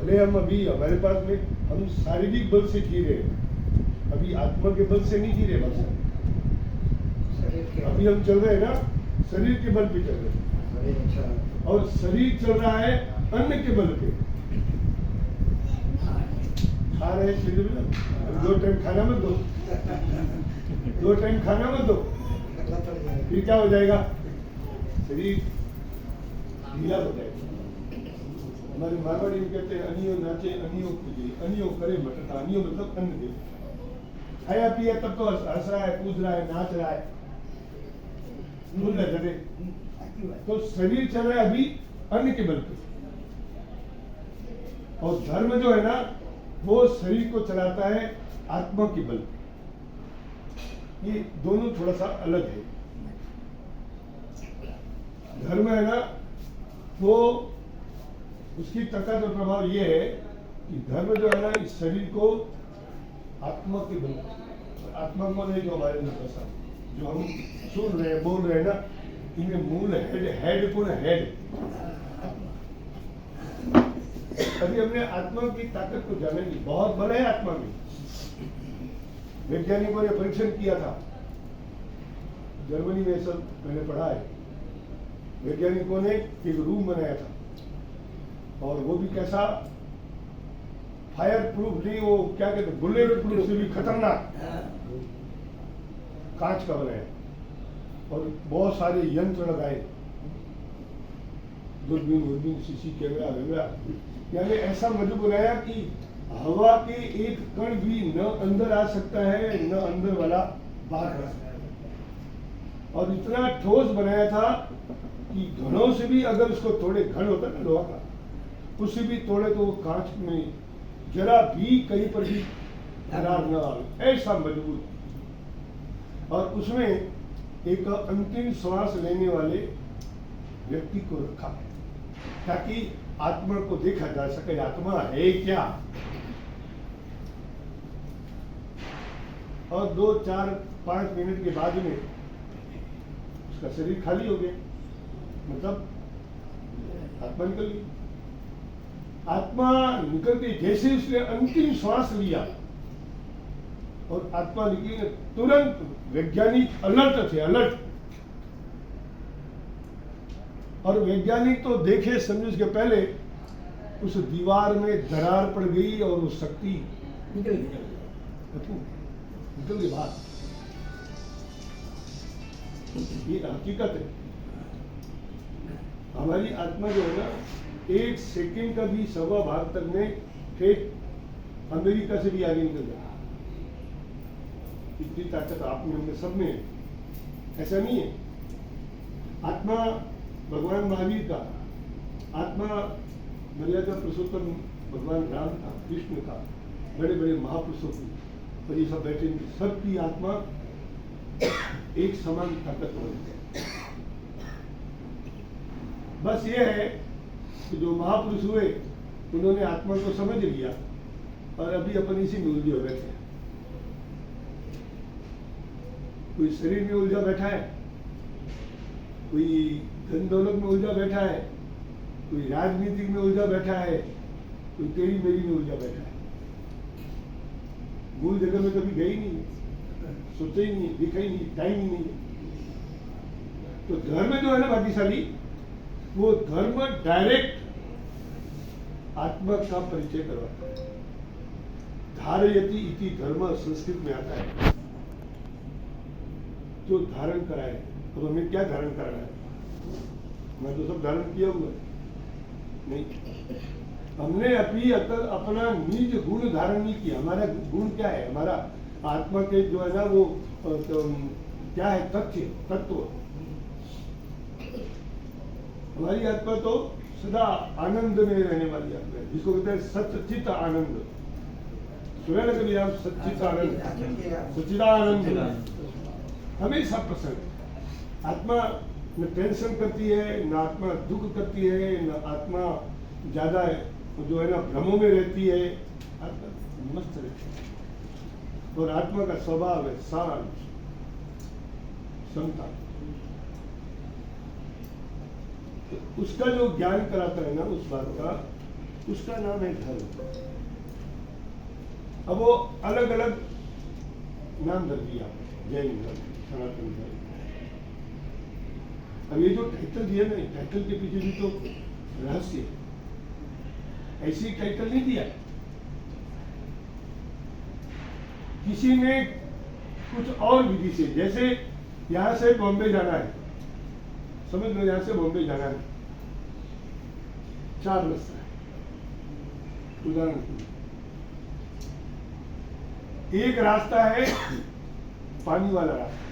भले हम अभी हमारे पास में हम शारीरिक बल से जी रहे हैं, अभी आत्मा के बल से नहीं जी रहे बस। अभी हम चल रहे हैं ना शरीर के बल पे चल रहे हैं, और शरीर चल रहा है अन्न के बल पे। खा रहे हैं शरीर में, 2 टाइम खाना मत दो, 2 टाइम खाना मत दो, फिर क्या हो जाएगा, शरीर ढीला हो जाएगा। हमारे मारवाड़ी में कहते हैं अनियो नाचे अनियो पूजे, अनियो करे बटता, अनियो मतलब अन्न दे। खाया पिया तब तो हंस रहा है, कूद रहा है, नाच रहा है, तो शरीर चल रहा है अभी अन्न के बल पे, और धर्म जो है ना वो शरीर को चलाता है आत्मा के बल पे। ये दोनों थोड़ा सा अलग है। धर्म है ना वो उसकी ताकत और प्रभाव ये है कि धर्म जो है ना इस शरीर को आत्मा के बल, आत्मा को नहीं, जो हमारे अंदर जो हम सुन रहे हैं बोल रहे हैं ना, इनमें मूल हेड कौन है, हेड। अभी हमने आत्मा की ताकत को जाना नहीं, बहुत बल है आत्मा में। वैज्ञानिकों ने परीक्षण किया था, जर्मनी में सब मैंने पढ़ा है। वैज्ञानिकों ने एक रूम बनाया था, और वो भी कैसा, फायर प्रूफ नहीं, वो क्या कहते हैं, बुलेट प्रूफ से भी खतरनाक, कांच का बनाया, और बहुत सारे यंत्र लगाए, दूरबीन सीसी कैमरा वगैरह, यानी ऐसा मजबूत बनाया कि हवा के एक कण भी न अंदर आ सकता है न अंदर वाला बाहर आ सकता है। और इतना ठोस बनाया था कि घड़ों से भी अगर उसको तोड़े, घड़ होता है ना लोहा का, उससे भी तोड़े तो वो कांच में जरा भी कहीं पर भी दरार न आए, ऐसा मजबूत। और उसमें एक अंतिम श्वास लेने वाले व्यक्ति को रखा ताकि आत्मा को देखा जा सके, आत्मा है क्या। और 2, 4, 5 मिनट के बाद में उसका शरीर खाली हो गया, मतलब आत्मा निकल गई। आत्मा निकलती जैसे उसने अंतिम श्वास लिया और आत्मा निकली, तुरंत वैज्ञानिक अलर्ट थे, अलर्ट। और वैज्ञानिक तो देखे समझे उसके पहले उस दीवार में दरार पड़ गई और वो शक्ति निकल गई बाहर। ये हकीकत है। हमारी आत्मा जो है ना 1 सेकंड का भी सवा भाग तक में ठेठ अमेरिका से भी आगे निकल जाए, इतनी ताकत आप में, हमने सब में। ऐसा नहीं है। आत्मा भगवान महावीर का, आत्मा मर्यादा पुरुषोत्तम भगवान राम का, कृष्ण का, बड़े बड़े महापुरुषों की, और ये सब बैठे, सबकी आत्मा एक समान ताकत होती है। बस ये है कि जो महापुरुष हुए उन्होंने आत्मा को समझ लिया, और अभी अपन इसी में उलझे हो बैठे हैं। कोई शरीर में उलझा बैठा है, कोई धन दौलत में उलझा बैठा है, कोई राजनीति में उलझा बैठा है, कोई तेरी मेरी में उलझा बैठा है। मूल जगह में कभी गई नहीं, सोचा ही नहीं, दिखा ही नहीं, टाइम ही नहीं। तो धर्म जो है ना भाग्यशाली, वो धर्म डायरेक्ट आत्मा का परिचय करवाता है। धारयति इति धर्म संस्कृत में आता है, जो धारण कराए। तो हमें क्या धारण कराना है? मैं तो सब धारण किया हुआ नहीं, हमने अभी अपना निज गुण धारण नहीं किया। हमारा गुण क्या है? हमारा आत्मा के जो है ना वो तो क्या है? तत्व। हमारी आत्मा तो सदा आनंद में रहने वाली आत्मा है, जिसको कहते हैं सच्चित आनंद। सुना ना कभी आप? सच्चित आनंद, सच्चिदानंद, हमेशा प्रसन्न। आत्मा न टेंशन करती है, न आत्मा दुख करती है, न आत्मा ज्यादा जो है ना भ्रमों में रहती है। आत्मा मस्त रहती है, और आत्मा का स्वभाव है शांत, समता। तो उसका जो ज्ञान कराता है ना, उस बात का उसका नाम है धर्म। अब वो अलग अलग नाम रख दिया, जैन धर्म, सनातन धर्म। अब ये जो टाइटल दिया ना, टाइटल के पीछे भी तो रहस्य है। ऐसी टाइटल नहीं दिया, किसी ने कुछ और विधि से, जैसे यहां से बॉम्बे जाना है, समझ लो यहां से बॉम्बे जाना है, 4 रास्ता है उदाहरण। एक रास्ता है पानी वाला रास्ता,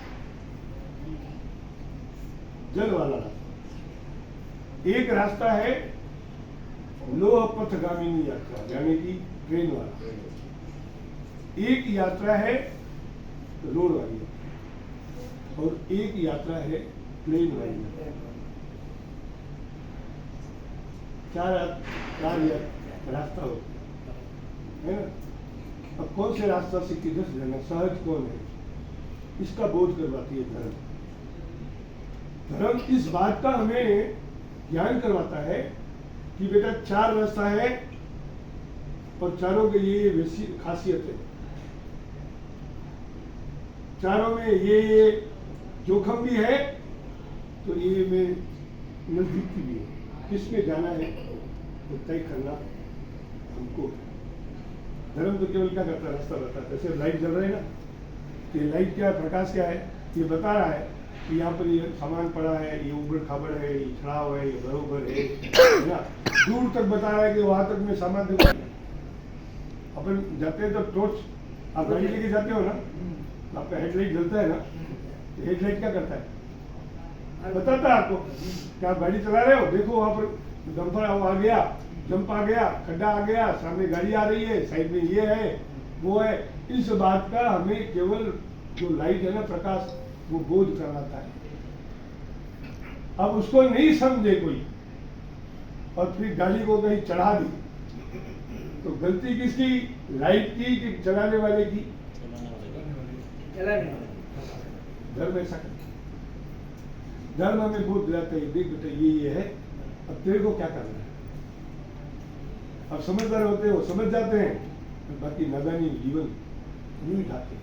जल वाला रास्ता। एक रास्ता है लोह पथगामिनी यात्रा, यानी कि ट्रेन वाला। एक यात्रा है रोड वाली, और एक यात्रा है प्लेन वाली। चार रास्ता होता है ना। अब कौन से रास्ता से किधर से जाना, सहज कौन है, इसका बोध करवाती है धर्म। धर्म इस बात का हमें ज्ञान करवाता है कि बेटा 4 रास्ता है और चारों के ये खासियत है, चारों में ये जोखिम भी है, तो ये में नजदीकी भी है। किसमें जाना है तो तय करना हमको। धर्म तो केवल क्या करता है, रास्ता बताता है। जैसे लाइट जल रही है ना, तो ये लाइट क्या है, प्रकाश क्या है, ये बता रहा है कि यहाँ पर ये सामान पड़ा है, ये उबड़ खाबड़ है, ये छड़ाव है, ये बरोबर है ना। दूर तक बता रहा है कि वहां तक में सामान देखो। अपन जाते हैं तो टॉर्च, आप गाड़ी लेके जाते हो ना, तो आपका हेडलाइट जलता है ना, तो हेडलाइट क्या करता है, बताता है आपको कि आप गाड़ी चला रहे हो, देखो वहां पर डंपर आ गया, जंप आ गया, खड्डा आ गया, सामने गाड़ी आ रही है, साइड में ये है वो है। इस बात का हमें केवल जो लाइट है ना, प्रकाश, वो बोध करवाता है। अब उसको नहीं समझे कोई और फिर गाड़ी को कहीं चढ़ा दी, तो गलती किसकी, लाइट की कि चलाने वाले की? धर्म ऐसा करता है। धर्म हमें बोध दिलाता है, देख बेटा ये है, अब तेरे को क्या करना है। अब समझदार होते हैं, वो समझ जाते हैं, तो बाकी नादानी जीवन नहीं उठाते।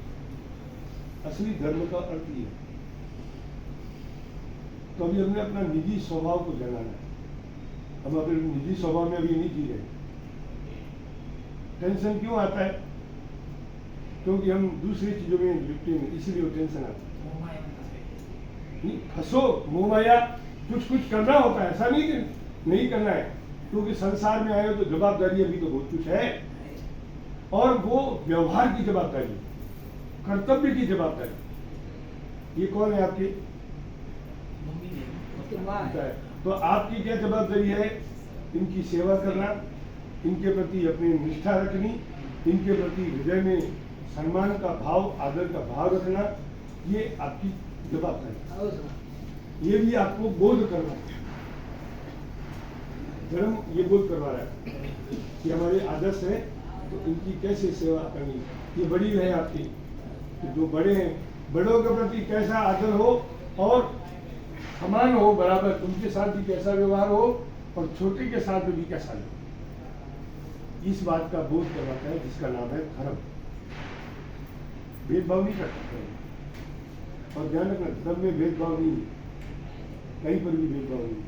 असली धर्म का अर्थ ये है। तो अभी हमने अपना निजी स्वभाव को जगाना है। हम अपने निजी स्वभाव में अभी नहीं जी रहे। टेंशन क्यों आता है? क्योंकि हम दूसरी चीजों में लिपटे हैं, इसलिए वो टेंशन आता है। नहीं फंसो, मोह माया, कुछ कुछ करना होता है, ऐसा नहीं कि नहीं करना है, क्योंकि संसार में आए हो तो जवाबदारी अभी तो बहुत कुछ है, और वो व्यवहार की जवाबदारी, कर्तव्य की जवाबदारी। ये कौन है आपकी? तो आपकी क्या जवाबदारी है? इनकी सेवा करना, इनके प्रति अपनी निष्ठा रखनी, इनके प्रति हृदय में सम्मान का भाव, आदर का भाव रखना, ये आपकी जवाबदारी। ये भी आपको बोध करना है। धर्म ये बोध करवा रहा है कि हमारे आदर्श है तो इनकी कैसे सेवा करनी। ये बड़ी है आपकी, तो जो बड़े हैं, बड़ों के प्रति कैसा आदर हो और समान हो, बराबर उनके साथ भी कैसा व्यवहार हो, और छोटे के साथ भी कैसा हो, इस बात का बोध करवाता है, जिसका नाम है धर्म। भेदभाव नहीं करता, और ध्यान रखना, धर्म में भेदभाव नहीं, कहीं पर भी भेदभाव नहीं।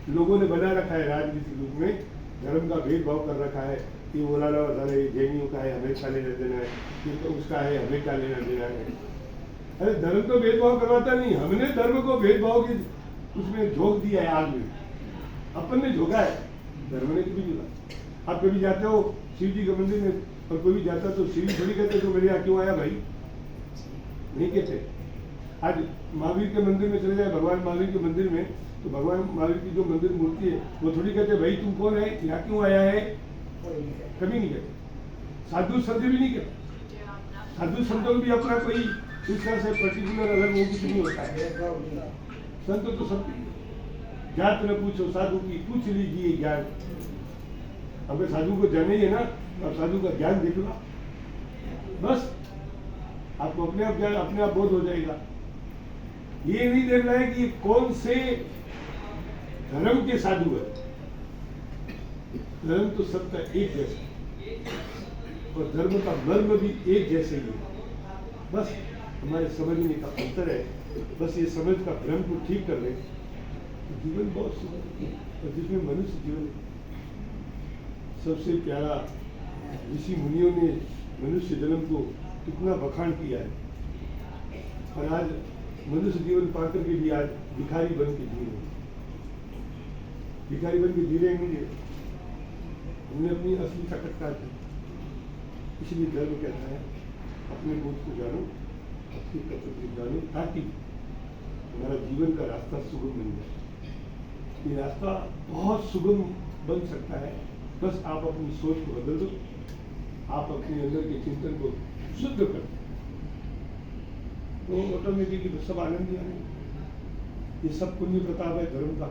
लोगों ने बना रखा है राजनीतिक रूप में, धर्म का भेदभाव कर रखा है कि वो लाला जैनियों का है, हमें क्या लेना देना है, ये तो उसका है, हमें क्या लेना देना है। अरे धर्म तो भेदभाव करवाता नहीं, हमने धर्म को भेदभाव की उसमें झोंक दिया है आग में, अपन ने झोंका है, धर्म ने कभी नहीं झोंका। आप कभी जाते हो शिव जी के मंदिर में, और कोई भी जाता तो शिव जी थोड़ी कहते तो मेरे यहाँ क्यों आया भाई, नहीं कहते। आज महावीर के मंदिर में चले जाए, भगवान महावीर के मंदिर में, तो भगवान महावीर की जो मंदिर मूर्ति है, वो थोड़ी कहते भाई तुम कौन है, यहाँ क्यों आया है, कभी नहीं कहते। साधु संत भी नहीं कहते। साधु संतों भी अपना कोई इस तरह से पर्टिकुलर अलग वो कुछ नहीं होता है। संत तो सबकी जात न पूछो साधु की, पूछ लीजिए ज्ञान। अगर साधु को जाने ही है ना, अब साधु का ज्ञान देख लो, बस आपको अपने आप ज्ञान, अपने आप बोध हो जाएगा। ये नहीं देखना है कि कौन से धर्म के साधु है, धर्म तो सबका एक जैसा है और धर्म का मर्म भी एक जैसे ही है। बस हमारे समझने का अंतर है। बस ये समझ का भ्रम को ठीक कर ले तो जीवन बहुत सुंदर है। और जिसमें मनुष्य जीवन सबसे प्यारा, ऋषि मुनियों ने मनुष्य जन्म को कितना बखान किया है और आज मनुष्य जीवन पाकर के भी आज भिखारी बन के जी रहे। भिखारी बन के जी रहे नहीं, हमने अपनी असली ताकत काट दी। इसलिए धर्म कहता है अपने बोध को जानो, अपनी कर्तव्य को जानो, ताकि हमारा जीवन का रास्ता सुगम बन जाए। ये रास्ता बहुत सुगम बन सकता है, बस आप अपनी सोच को बदल दो, आप अपने अंदर के चिंतन को शुद्ध कर दो, तो ऑटोमेटिकली सब आनंद ही आनंद। ये सब पुण्य प्रताप है धर्म का।